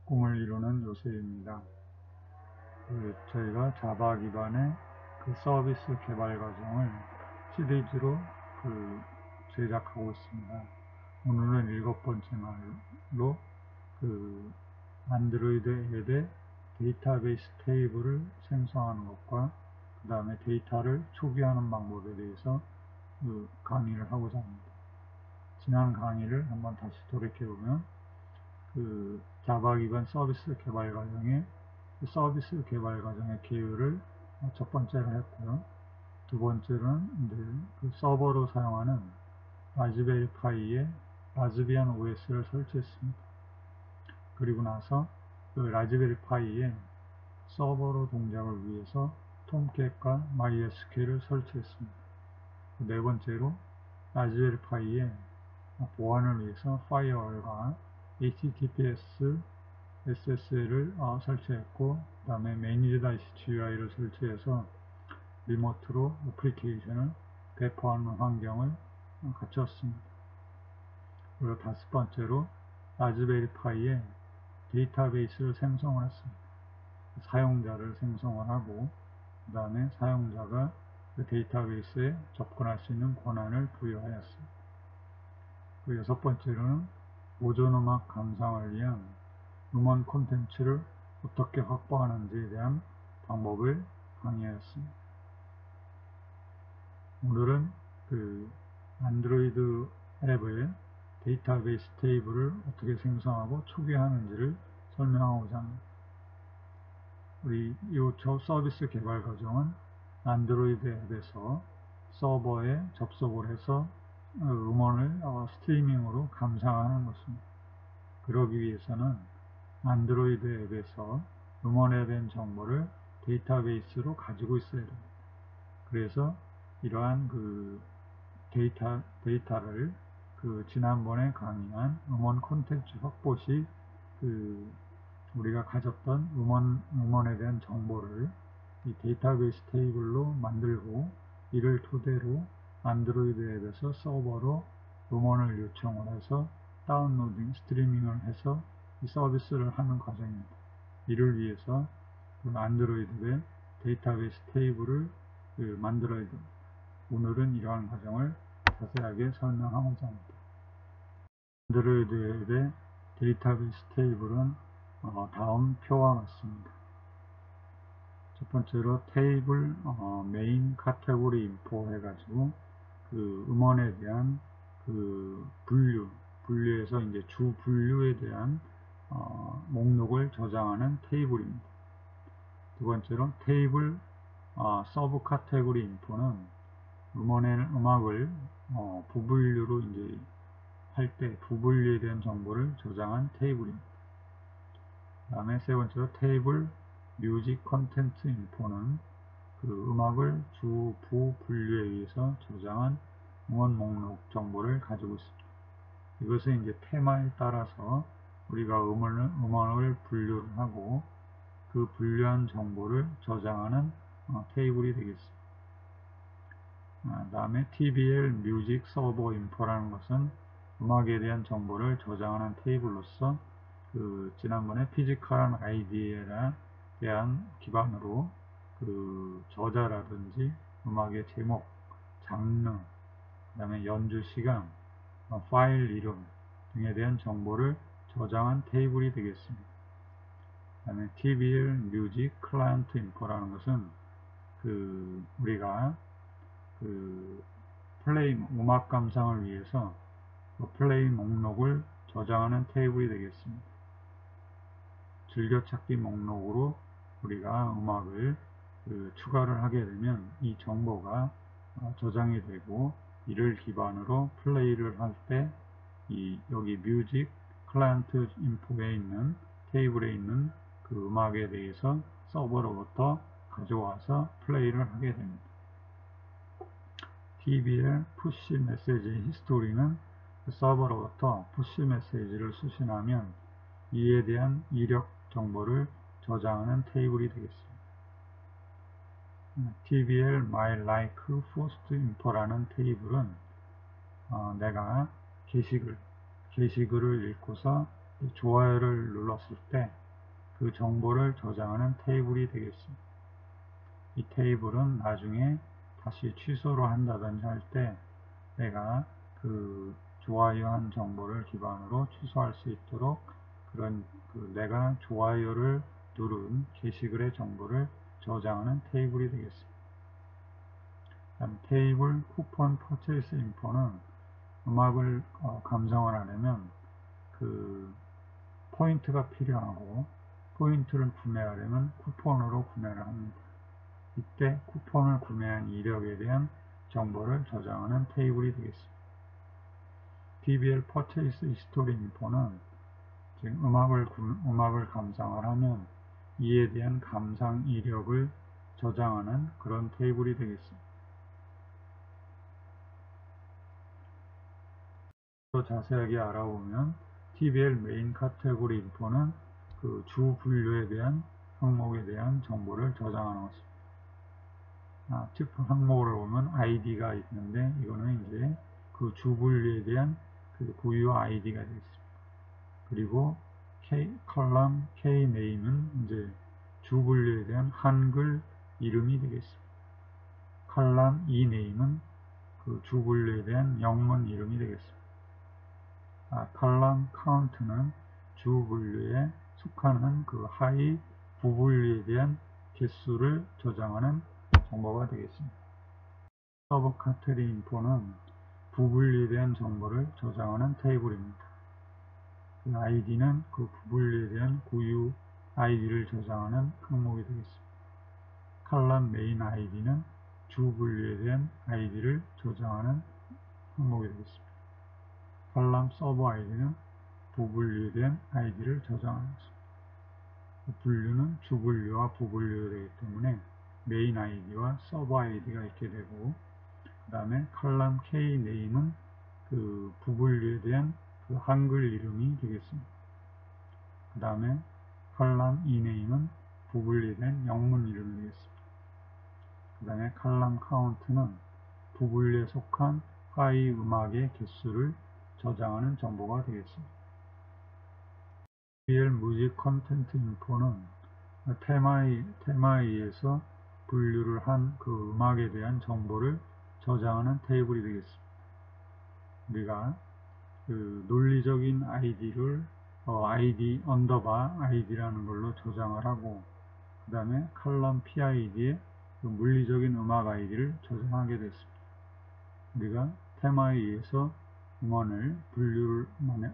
꿈을 이루는 요셉입니다. 저희가 자바 기반의 서비스 개발 과정을 시리즈로 제작하고 있습니다. 오늘은 7번째 날로 안드로이드 앱의 데이터베이스 테이블을 생성하는 것과 그 다음에 데이터를 초기화하는 방법에 대해서 강의를 하고자 합니다. 지난 강의를 한번 다시 돌이켜보면 자바 기반 서비스 개발 과정의 서비스 개발 과정의 계율을 첫 번째로 했고요. 두 번째로는 서버로 사용하는 라즈베리 파이에 라즈비안 OS를 설치했습니다. 그리고 나서 라즈베리 파이에 서버로 동작을 위해서 톰캣과 MySQL을 설치했습니다. 네 번째로 라즈베리 파이에 보안을 위해서 파이어월과 HTTPS SSL을 설치했고, 그 다음에 Managed.GUI를 설치해서 리모트로 애플리케이션을 배포하는 환경을 갖췄습니다. 그리고 다섯 번째로 라즈베리 파이에 데이터베이스를 생성을 했습니다. 사용자를 생성을 하고, 그 다음에 사용자가 그 데이터베이스에 접근할 수 있는 권한을 부여하였습니다. 그리고 여섯 번째로는 보존음악 감상을 위한 음원 콘텐츠를 어떻게 확보하는지에 대한 방법을 강의하였습니다. 오늘은 안드로이드 앱의 데이터베이스 테이블을 어떻게 생성하고 초기화하는지를 설명하고자 합니다. 우리 이 서비스 개발 과정은 안드로이드 앱에서 서버에 접속을 해서 음원을 스트리밍으로 감상하는 것입니다. 그러기 위해서는 안드로이드 앱에서 음원에 대한 정보를 데이터베이스로 가지고 있어야 됩니다. 그래서 이러한 데이터를 지난번에 강의한 음원 콘텐츠 확보 시 우리가 가졌던 음원에 대한 정보를 이 데이터베이스 테이블로 만들고, 이를 토대로 안드로이드 앱에서 서버로 음원을 요청을 해서 다운로딩, 스트리밍을 해서 이 서비스를 하는 과정입니다. 이를 위해서 안드로이드 앱의 데이터베이스 테이블을 만들어야 됩니다. 오늘은 이러한 과정을 자세하게 설명하고자 합니다. 안드로이드 앱의 데이터베이스 테이블은 다음 표와 같습니다. 첫 번째로 테이블 메인 카테고리 인포 해가지고 음원에 대한 분류에서 이제 주 분류에 대한 목록을 저장하는 테이블입니다. 두 번째로 테이블 서브 카테고리 인포는 음악을 부분류로 이제 할 때 부분류에 대한 정보를 저장한 테이블입니다. 그 다음에 세 번째로 테이블 뮤직 컨텐츠 인포는 음악을 주, 부 분류에 의해서 저장한 음원 목록 정보를 가지고 있습니다. 이것은 이제 테마에 따라서 우리가 음원을 분류를 하고 그 분류한 정보를 저장하는 테이블이 되겠습니다. 그 다음에 TBL 뮤직 서버 인포라는 것은 음악에 대한 정보를 저장하는 테이블로서 지난번에 피지컬한 아이디에 대한 기반으로 저자라든지 음악의 제목, 장르, 그 다음에 연주 시간, 파일 이름 등에 대한 정보를 저장한 테이블이 되겠습니다. 그 다음에 TBL 뮤직 클라이언트 인포라는 것은 우리가 플레이 음악 감상을 위해서 플레이 목록을 저장하는 테이블이 되겠습니다. 즐겨찾기 목록으로 우리가 음악을 추가를 하게 되면 이 정보가 저장이 되고, 이를 기반으로 플레이를 할 때 여기 뮤직 클라이언트 인포에 있는 테이블에 있는 음악에 대해서 서버로부터 가져와서 플레이를 하게 됩니다. TBL 푸시 메시지 히스토리는 서버로부터 푸시 메시지를 수신하면 이에 대한 이력 정보를 저장하는 테이블이 되겠습니다. TBL My Like First Info라는 테이블은 내가 게시글을 읽고서 좋아요를 눌렀을 때 그 정보를 저장하는 테이블이 되겠습니다. 이 테이블은 나중에 다시 취소를 한다든지 할 때 내가 그 좋아요한 정보를 기반으로 취소할 수 있도록 그런 내가 좋아요를 누른 게시글의 정보를 저장하는 테이블이 되겠습니다. 다음 테이블 쿠폰 퍼체이스 인포는 음악을 감상을 하려면 그 포인트가 필요하고 포인트를 구매하려면 쿠폰으로 구매를 합니다. 이때 쿠폰을 구매한 이력에 대한 정보를 저장하는 테이블이 되겠습니다. PBL Purchase History Info는 지금 음악을 감상을 하면 이에 대한 감상 이력을 저장하는 그런 테이블이 되겠습니다. 더 자세하게 알아보면 TBL 메인 카테고리 인포는 그 주 분류에 대한 항목에 대한 정보를 저장하는 것입니다. 특정 항목을 보면 ID가 있는데 이거는 이제 그 주 분류에 대한 그 고유 ID가 되겠습니다. 그리고 컬럼 K네임은 이제 주 분류에 대한 한글 이름이 되겠습니다. 컬럼 E네임은 그 주 분류에 대한 영문 이름이 되겠습니다. 컬럼 카운트는 주 분류에 속하는 그 하위 부분류에 대한 개수를 저장하는 정보가 되겠습니다. 서브 카테고리 인포는 부분류에 대한 정보를 저장하는 테이블입니다. 그 아이디는 그 부분류에 대한 고유 아이디를 저장하는 항목이 되겠습니다. 컬럼 메인 아이디는 주 분류에 대한 아이디를 저장하는 항목이 되겠습니다. 컬럼 서브 아이디는 부분류에 대한 아이디를 저장하는 것입니다. 분류는 주분류와 부분류가 되기 때문에 메인 아이디와 서브 아이디가 있게 되고, 그 다음에 컬럼 K 네임은 그 부분류에 대한 그 한글 이름이 되겠습니다. 그 다음에 컬럼 E 네임은 부분류에 대한 영문 이름이 되겠습니다. 그 다음에 컬럼 카운트는 부분류에 속한 하위 음악의 개수를 저장하는 정보가 되겠습니다. PBL 뮤직 컨텐트 인포는 테마에 의해서 분류를 한 그 음악에 대한 정보를 저장하는 테이블이 되겠습니다. 우리가 그 논리적인 아이디를 ID 언더바 아이디라는 걸로 저장을 하고, 그 다음에 컬럼 PID에 그 물리적인 음악 아이디를 저장하게 됐습니다. 우리가 테마에 의해서 음원을 분류를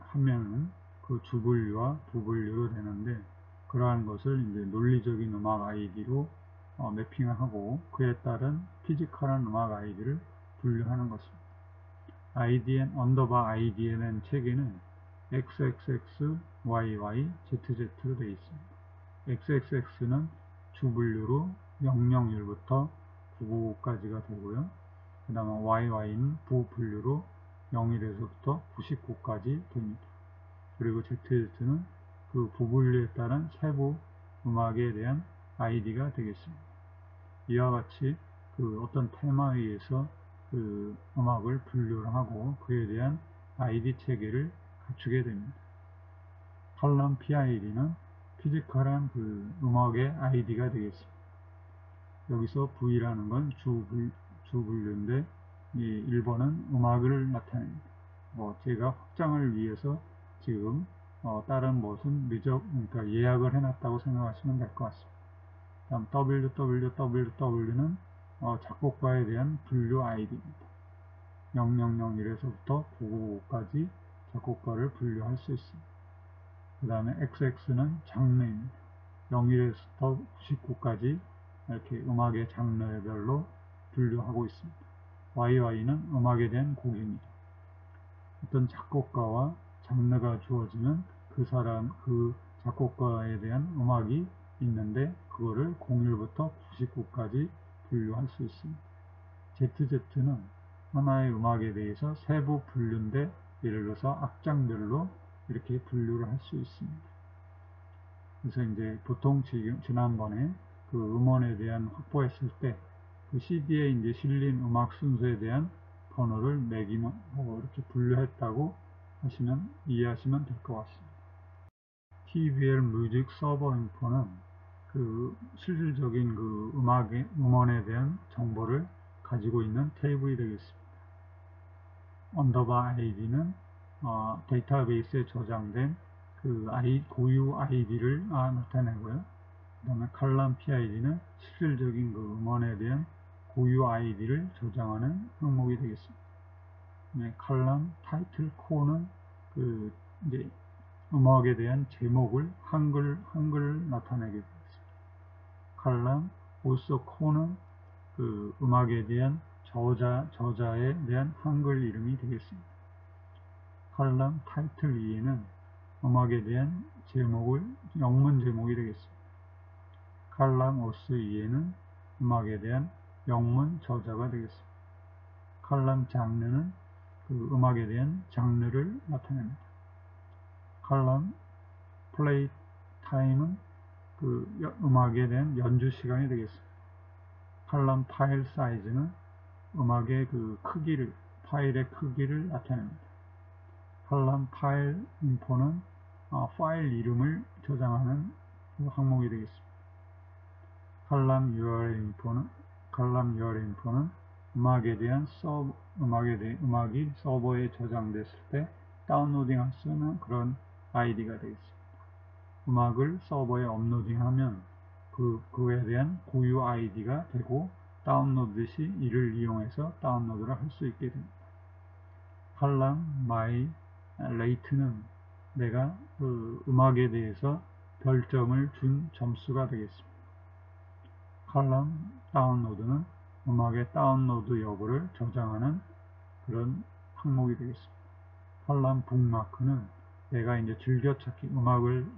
하면은 그 주분류와 부분류로 되는데, 그러한 것을 이제 논리적인 음악 아이디로 매핑을 하고 그에 따른 피지컬한 음악 아이디를 분류하는 것입니다. IDN 언더바 IDNN 체계는 XXX, YY, ZZ로 되어 있습니다. XXX는 주분류로 001부터 999까지가 되고요. 그 다음에 YY는 부분류로 01에서부터 99까지 됩니다. 그리고 ZZ는 그 부분류에 따른 세부 음악에 대한 아이디가 되겠습니다. 이와 같이 그 어떤 테마에 의해서 그 음악을 분류를 하고 그에 대한 아이디 체계를 갖추게 됩니다. 컬럼 PID는 피지컬한 그 음악의 아이디가 되겠습니다. 여기서 V라는 건 주분류인데 이 1번은 음악을 나타냅니다. 제가 확장을 위해서 지금 다른 무슨 그러니까 예약을 해놨다고 생각하시면 될 것 같습니다. 다음 WWW는 작곡가에 대한 분류 아이디입니다. 0001에서부터 999까지 작곡가를 분류할 수 있습니다. 그 다음에 XX는 장르입니다. 01에서부터 99까지 이렇게 음악의 장르별로 분류하고 있습니다. YY는 음악에 대한 곡입니다. 어떤 작곡가와 장르가 주어지면 그 작곡가에 대한 음악이 있는데 그거를 01부터 99까지 분류할 수 있습니다. ZZ는 하나의 음악에 대해서 세부 분류인데 예를 들어서 악장별로 이렇게 분류를 할 수 있습니다. 그래서 이제 보통 지난번에 그 음원에 대한 확보했을 때 그 CD에 이제 실린 음악 순서에 대한 번호를 매기면 이렇게 분류했다고 이해하시면 될 것 같습니다. TBL 뮤직 서버 인포는 그 실질적인 그 음원에 대한 정보를 가지고 있는 테이블이 되겠습니다. 언더바 id는 데이터베이스에 저장된 그 고유 id를 나타내고요. 그 다음에 칼럼 PID는 실질적인 그 음원에 대한 고유 id를 저장하는 항목이 되겠습니다. 네, 칼럼 타이틀 코어는 그 이제 음악에 대한 제목을 한글 나타내게 되겠습니다. 칼럼 also 코어는 그 음악에 대한 저자에 대한 한글 이름이 되겠습니다. 칼럼 타이틀 위에는 음악에 대한 제목을 영문 제목이 되겠습니다. 칼럼 오스 위에는 음악에 대한 영문 저자가 되겠습니다. 칼럼 장르는 그 음악에 대한 장르를 나타냅니다. 칼럼 플레이 타임은 그 음악에 대한 연주 시간이 되겠습니다. 칼럼 파일 사이즈는 음악의 그 파일의 크기를 나타냅니다. 칼럼 파일 인포는 파일 이름을 저장하는 항목이 되겠습니다. 칼럼 URL 인포는 음악에 대한 음악이 서버에 저장됐을 때 다운로딩할 수 있는 그런 아이디가 되겠습니다. 음악을 서버에 업로딩하면 그에 대한 고유 아이디가 되고 다운로드 시 이를 이용해서 다운로드를 할 수 있게 됩니다. 칼럼 my rate는 내가 그 음악에 대해서 별점을 준 점수가 되겠습니다. 칼럼 다운로드는 음악의 다운로드 여부를 저장하는 그런 항목이 되겠습니다. 칼럼 북마크는 내가 이제 즐겨찾기 음악을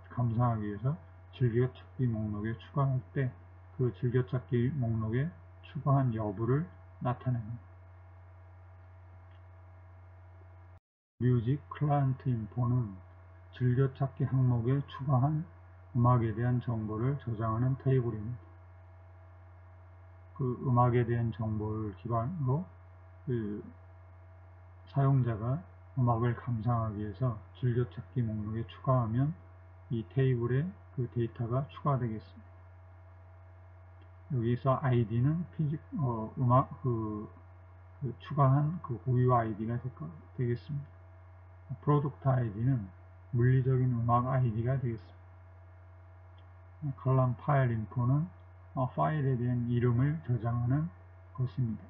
감상하기 위해서 즐겨찾기 목록에 추가할 때 그 즐겨찾기 목록에 추가한 여부를 나타냅니다. 뮤직 클라이언트 인포는 즐겨찾기 항목에 추가한 음악에 대한 정보를 저장하는 테이블입니다. 그 음악에 대한 정보를 기반으로 그 사용자가 음악을 감상하기 위해서 즐겨찾기 목록에 추가하면 이 테이블에 그 데이터가 추가되겠습니다. 여기서 id는 추가한 그 고유 id가 되겠습니다. 프로덕트 id는 물리적인 음악 id가 되겠습니다. 칼럼 파일 인포는 파일에 대한 이름을 저장하는 것입니다.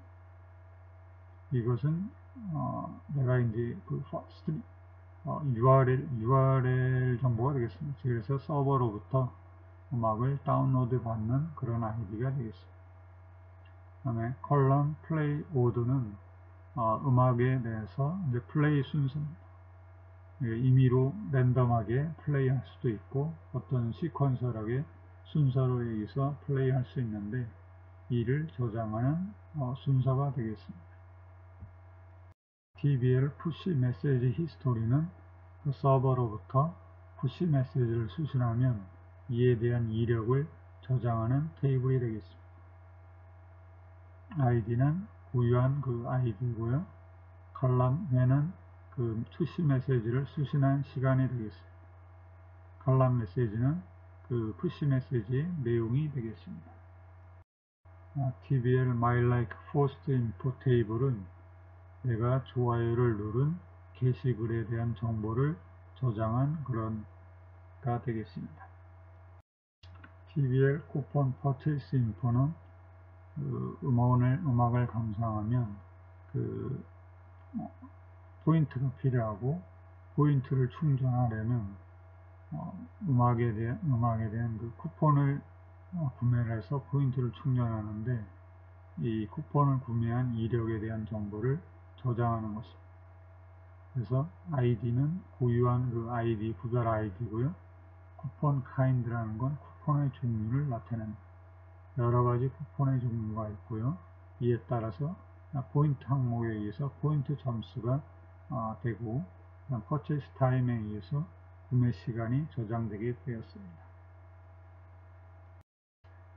이것은 내가 이제 그 URL 정보가 되겠습니다. 그래서 서버로부터 음악을 다운로드 받는 그런 아이디가 되겠습니다. 그 다음에 컬럼 플레이 오더는 음악에 대해서 이제 플레이 순서입니다. 임의로 랜덤하게 플레이할 수도 있고 어떤 시퀀설하게 순서로 의해서 플레이할 수 있는데 이를 저장하는 순서가 되겠습니다. TBL 푸시 메시지 히스토리는 그 서버로부터 푸시 메시지를 수신하면 이에 대한 이력을 저장하는 테이블이 되겠습니다. id는 고유한 그 id고요. 칼럼에는 그 푸시 메시지를 수신한 시간이 되겠습니다. 칼럼 메시지는 그 푸시 메시지의 내용이 되겠습니다. TBL My Like Post Info 테이블은 내가 좋아요를 누른 게시글에 대한 정보를 저장한 그런가 되겠습니다. TBL 쿠폰 퍼체이스 인포는 음악을 감상하면 포인트가 필요하고 포인트를 충전하려면 음악에 대한 그 쿠폰을 구매를 해서 포인트를 충전하는데 이 쿠폰을 구매한 이력에 대한 정보를 저장하는 것입니다. 그래서 id는 고유한 그 id, 구별 id고요. 쿠폰 kind라는 건 쿠폰의 종류를 나타냅니다. 여러 가지 쿠폰의 종류가 있고요. 이에 따라서 포인트 항목에 의해서 포인트 점수가 되고 퍼체이스 타임에 의해서 구매 시간이 저장되게 되었습니다.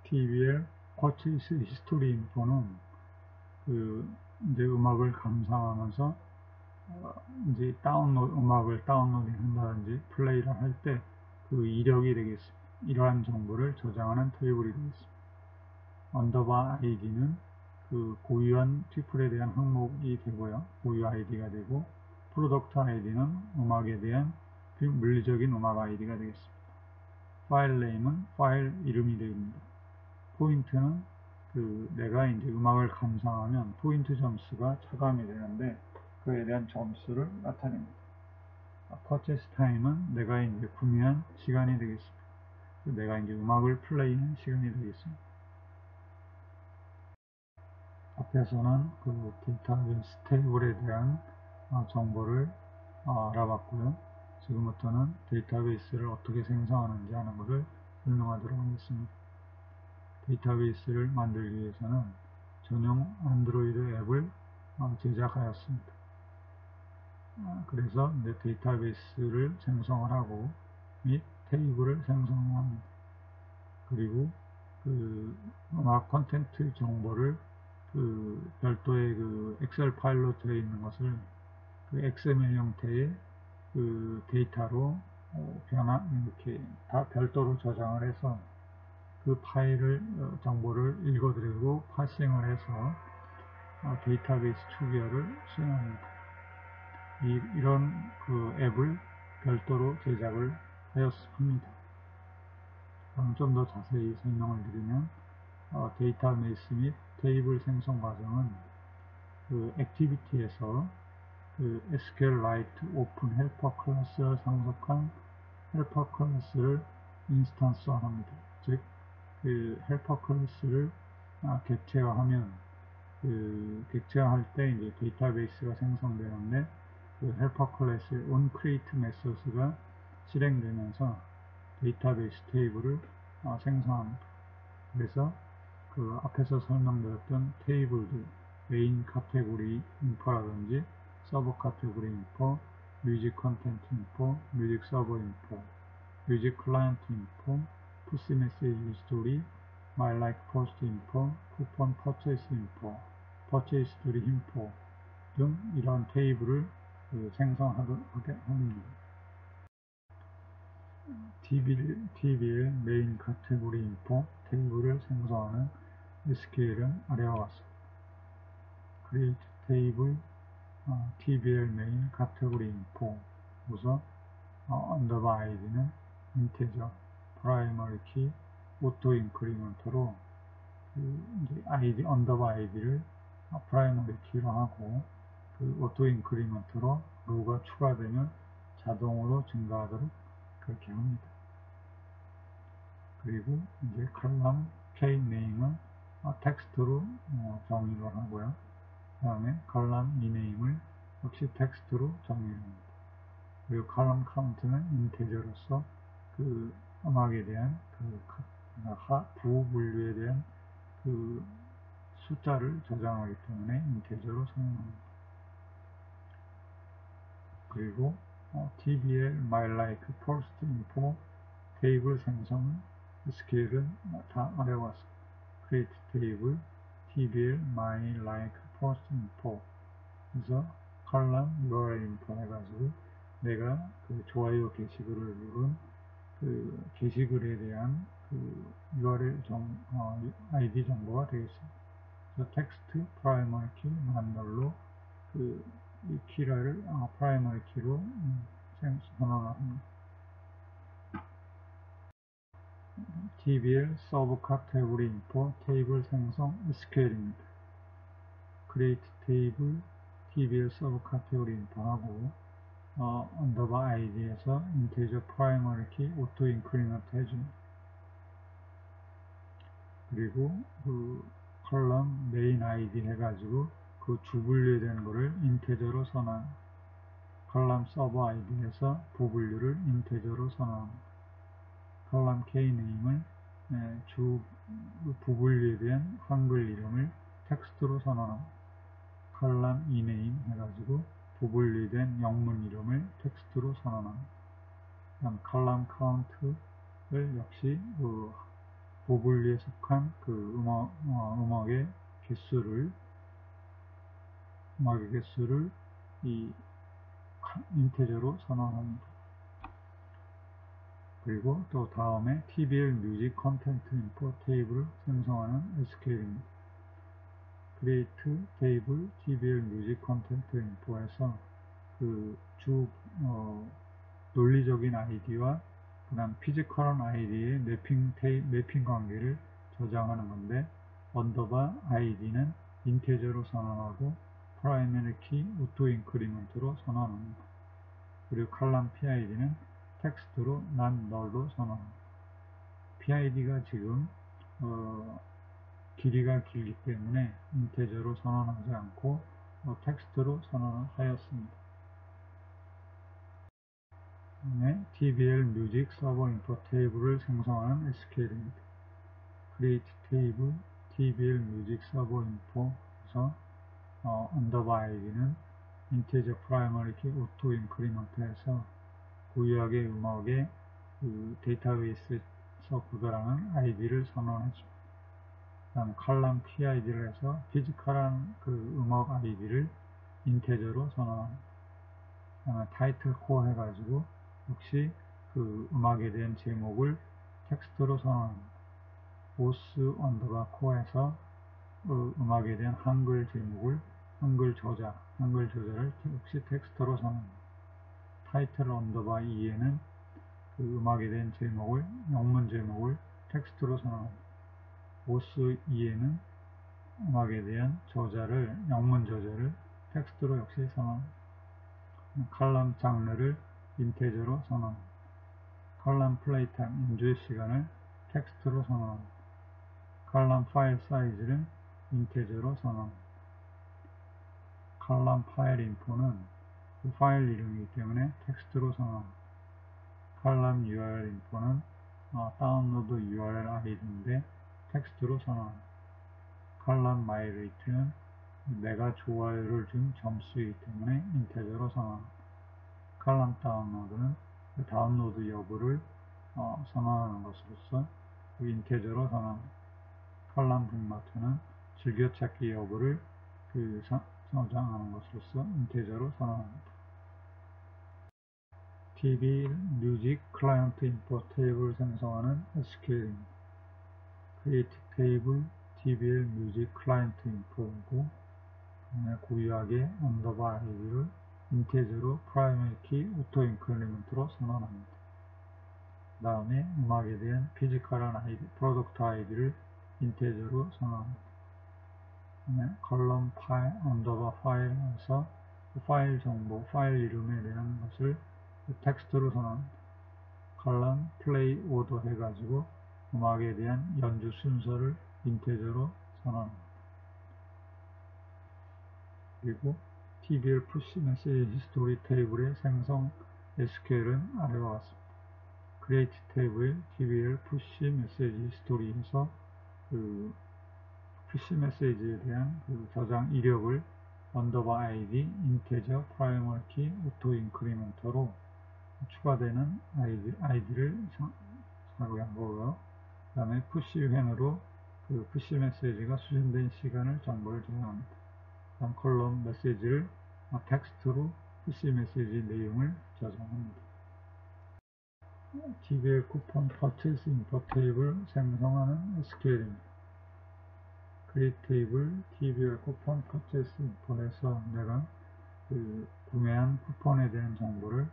TBL 퍼체이스 히스토리 인포는 이제 음악을 감상하면서 이제 음악을 다운로딩 한다든지 플레이를 할 때 그 이력이 되겠습니다. 이러한 정보를 저장하는 테이블이 되겠습니다. 언더바 id는 그 고유한 튜플에 대한 항목이 되고요. 고유 id가 되고, 프로덕트 id는 음악에 대한 그 물리적인 음악 id가 되겠습니다. 파일 네임은 파일 이름이 됩니다. 포인트는 그 내가 이제 음악을 감상하면 포인트 점수가 차감이 되는데 그에 대한 점수를 나타냅니다. 퍼체스 타임은 내가 이제 구매한 시간이 되겠습니다. 내가 이제 음악을 플레이한 시간이 되겠습니다. 앞에서는 그 데이터베이스 테이블에 대한 정보를 알아봤고요. 지금부터는 데이터베이스를 어떻게 생성하는지 하는 것을 설명하도록 하겠습니다. 데이터베이스를 만들기 위해서는 전용 안드로이드 앱을 제작하였습니다. 그래서 이제 데이터베이스를 생성을 하고 및 테이블을 생성합니다. 그리고 그 음악 콘텐츠 정보를 그 별도의 그 엑셀 파일로 되어 있는 것을 그 XML 형태의 그 데이터로 이렇게 다 별도로 저장을 해서 그 파일을 정보를 읽어드리고 파싱을 해서 데이터베이스 추기어를 수행합니다. 이런 그 앱을 별도로 제작을 하였습니다. 그럼 좀 더 자세히 설명을 드리면 데이터베이스 및 테이블 생성 과정은 그 액티비티에서 그 SQLite 오픈 헬퍼 클래스를 상속한 헬퍼 클래스를 인스턴스화합니다. 즉, 그 헬퍼 클래스를 객체화하면 그 객체화할 때 이제 데이터베이스가 생성되는데 그 헬퍼 클래스의 onCreate 메소드가 실행되면서 데이터베이스 테이블을 생성합니다. 그래서 그 앞에서 설명드렸던 테이블들 메인 카테고리 인포라든지 서버 카테고리 인포, 뮤직 컨텐트 인포, 뮤직 서버 인포, 뮤직 클라이언트 인포, 푸시 메시지 스토리, My Like Post 인포, 쿠폰 퍼체이스 인포, 퍼체이스 스토리 인포 등 이러한 테이블을 생성하게 합니다. TBL 메인 카테고리 인포 테이블을 생성하는 SQL은 아래와 같습니다. Create table TBL 메인 카테고리 인포 우선 언더바 id는 인테저 프라이머리 키 오토 인크리먼트로 이제 id 언더바 id를 프라이머리 키로 하고 그 오토 인크리먼트로 로우가 추가되면 자동으로 증가하도록 그렇게 합니다. 그리고 이제 컬럼 K 네임은 텍스트로 정의를 하고요. 그 다음에 컬럼 E 네임을 역시 텍스트로 정의를 합니다. 그리고 컬럼 카운트는 인테저로서 그 음악에 대한 부 분류에 대한 그 숫자를 저장하기 때문에 인테저로 사용합니다. 그리고 TBL My Like Post Info 테이블 생성 SQL은 다 아래와 같습니다. Create Table TBL My Like Post Info 그래서 컬럼 URL info 해가지고 내가 그 좋아요 게시글을 누른 그 게시글에 대한 그 URL ID 정보가 되겠습니다. 그래서 텍스트 프라이머리 키 만들로 이 키를 프라이머리 키로 선언합니다. TBL 서브 카테고리 인포 테이블 생성 SQL입니다. create table TBL 서브 카테고리 인포하고 언더바 id에서 인테저 프라이머리 키 오토 인크리먼트 해줍니다. 그리고 그 컬럼 메인 id 해가지고 그 주분류에 되는 거를 인테저로 선언. 컬럼 서버 id에서 부분류를 인테저로 선언합니다. 컬럼 k 네임을 주 부분류에 대한 한글 이름을 텍스트로 선언합니다. 컬럼 e 네임 해가지고 부분류된 영문 이름을 텍스트로 선언합니다. 그다음 컬럼 카운트를 역시 그 부분류에 속한 그 음악의 개수를 이 인테저로 선언합니다. 그리고 또 다음에 TBL 뮤직 컨텐트 인포 테이블을 생성하는 SQL입니다. create 테이블 TBL 뮤직 컨텐트 인포에서 주 논리적인 아이디와 그 다음 피지컬한 아이디의 매핑 관계를 저장하는 건데, 언더바 id는 인테저로 선언하고 프라이머리 키 오토 인크리먼트로 선언합니다. 그리고 칼럼 PID는 텍스트로 non null로 선언합니다. PID가 지금 길이가 길기 때문에 인테저로 선언하지 않고 텍스트로 선언을 하였습니다. TBL 뮤직 서버 인포 테이블을 생성하는 SQL입니다. create 테이블 TBL 뮤직 서버 인포에서 언더바 id는 인테저 프라이머리 키 오토 인크리먼트에서 고유하게 음악의 데이터베이스에서 구별하는 id를 선언해줍니다. 다음 칼럼 PID를 해서 피지컬한 음악 id를 인테저로 선언합니다. 다음에 타이틀 코어 해가지고 역시 음악에 대한 제목을 텍스트로 선언합니다. 보스 언더바 코어에서 음악에 대한 한글 제목을 한글 저자를 역시 텍스트로 선언합니다. 타이틀 언더바 EN은 음악에 대한 제목을 영문 제목을 텍스트로 선언합니다. 보스 EN은 음악에 대한 영문 저자를 텍스트로 역시 선언합니다. 칼럼 장르를 인테저로 선언합니다. 칼럼 플레이 타임 연주의 시간을 텍스트로 선언합니다. 칼럼 파일 사이즈를 인테저로 선언합니다. 칼럼 파일 인포는 파일 이름이기 때문에 텍스트로 선언합니다. 칼럼 URL 인포는 다운로드 URL 아이디인데 텍스트로 선언합니다. 칼럼 마이 레이트는 내가 좋아요를 준 점수이기 때문에 인테저로 선언합니다. 칼럼 다운로드는 다운로드 여부를 선언하는 것으로서 인테저로 선언합니다. 칼럼 북마트는 즐겨찾기 여부를 저장하는 것으로서 인테저로 선언합니다. TBL 뮤직 클라이언트 인포 테이블을 생성하는 SQL입니다. create 테이블 TBL 뮤직 클라이언트 인포고, 고유하게 언더바 id를 인테저로 프라이머리 키 오토 인크리먼트로 선언합니다. 그 다음에 음악에 대한 피지컬한 아이디, 프로덕트 아이디를 인테저로 선언합니다. 컬럼 파일, 언더바 파일에서 파일 정보, 파일 이름에 대한 것을 텍스트로 선언합니다. 컬럼 플레이 오더 해가지고 음악에 대한 연주 순서를 인테저로 선언합니다. 그리고 TBL 푸시 메시지 히스토리 테이블의 생성 SQL은 아래와 같습니다. create 테이블 TBL 푸시 메시지 히스토리에서 푸시 메시지에 대한 저장 이력을 언더바 ID 인테저 프라이머리 키 오토 인크리먼터로 추가되는 아이디를 사용한 거고요. 그 다음에 푸시 횡으로 푸시 메시지가 수신된 시간을 정보를 저장합니다. 다음 컬럼 메시지를 텍스트로 푸시 메시지 내용을 저장합니다. TBL 쿠폰 퍼체스 인포 테이블 생성하는 SQL입니다. create 테이블 TBL 쿠폰 퍼체스 인포에서 내가 구매한 쿠폰에 대한 정보를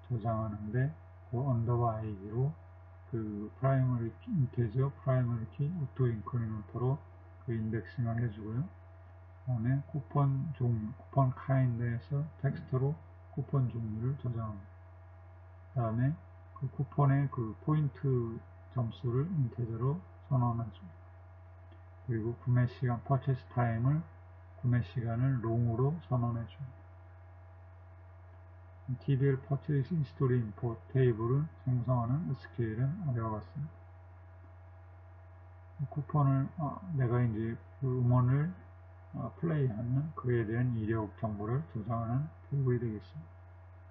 저장하는데, 언더바 아이디로 프라이머리 키, 인테저 프라이머리 키 오토 인크리먼터로 인덱싱을 해주고요. 그 다음에 쿠폰 종류, 쿠폰 카인드에서 텍스트로 쿠폰 종류를 저장합니다. 그 다음에 쿠폰의 포인트 점수를 인테저로 선언해줍니다. 그리고 구매 시간, 퍼체스 타임을 구매 시간을 롱으로 선언해줍니다. TBL 퍼체스 히스토리 인포 테이블을 생성하는 SQL은 아래와 같습니다. 쿠폰을 내가 이제 음원을 플레이하면 그에 대한 이력 정보를 저장하는 테이블이 되겠습니다.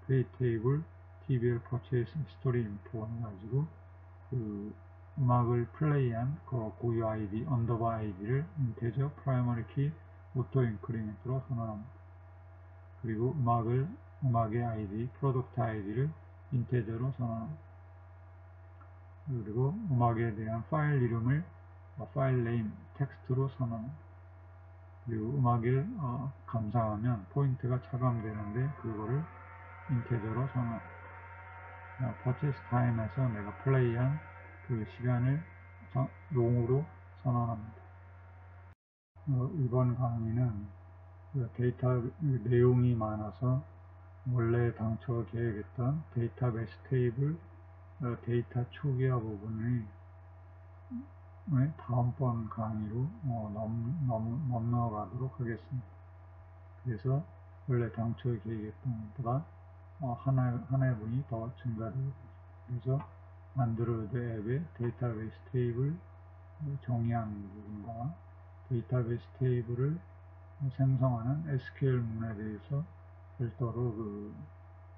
create 테이블 TBL 퍼체스 히스토리 인포 해가지고 음악을 플레이한 고유 아이디, 언더바 아이디를 인테저 프라이머리 키 오토 인크리먼트로 선언합니다. 그리고 음악의 아이디, 프로덕트 아이디를 인테저로 선언합니다. 그리고 음악에 대한 파일 이름을 파일 네임 텍스트로 선언. 그리고 음악을 감상하면 포인트가 차감되는데 그거를 인테저로 선언. purchase time에서 내가 플레이한 그 시간을 롱으로 선언합니다. 이번 강의는 데이터 내용이 많아서 원래 당초 계획했던 데이터베이스 테이블 데이터 초기화 부분을 다음번 강의로 넘어가도록 하겠습니다. 그래서 원래 당초 계획했던 것보다 하나의 분이 더 증가되고, 그래서 안드로이드 앱의 데이터베이스 테이블 정의하는 부분과 데이터베이스 테이블을 생성하는 SQL 문에 대해서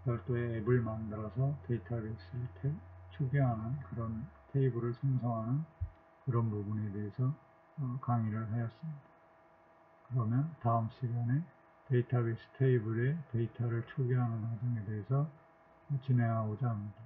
별도의 앱을 만들어서 데이터베이스를 초기화하는 그런 테이블을 생성하는 그런 부분에 대해서 강의를 하였습니다. 그러면 다음 시간에 데이터베이스 테이블의 데이터를 초기화하는 과정에 대해서 진행하고자 합니다.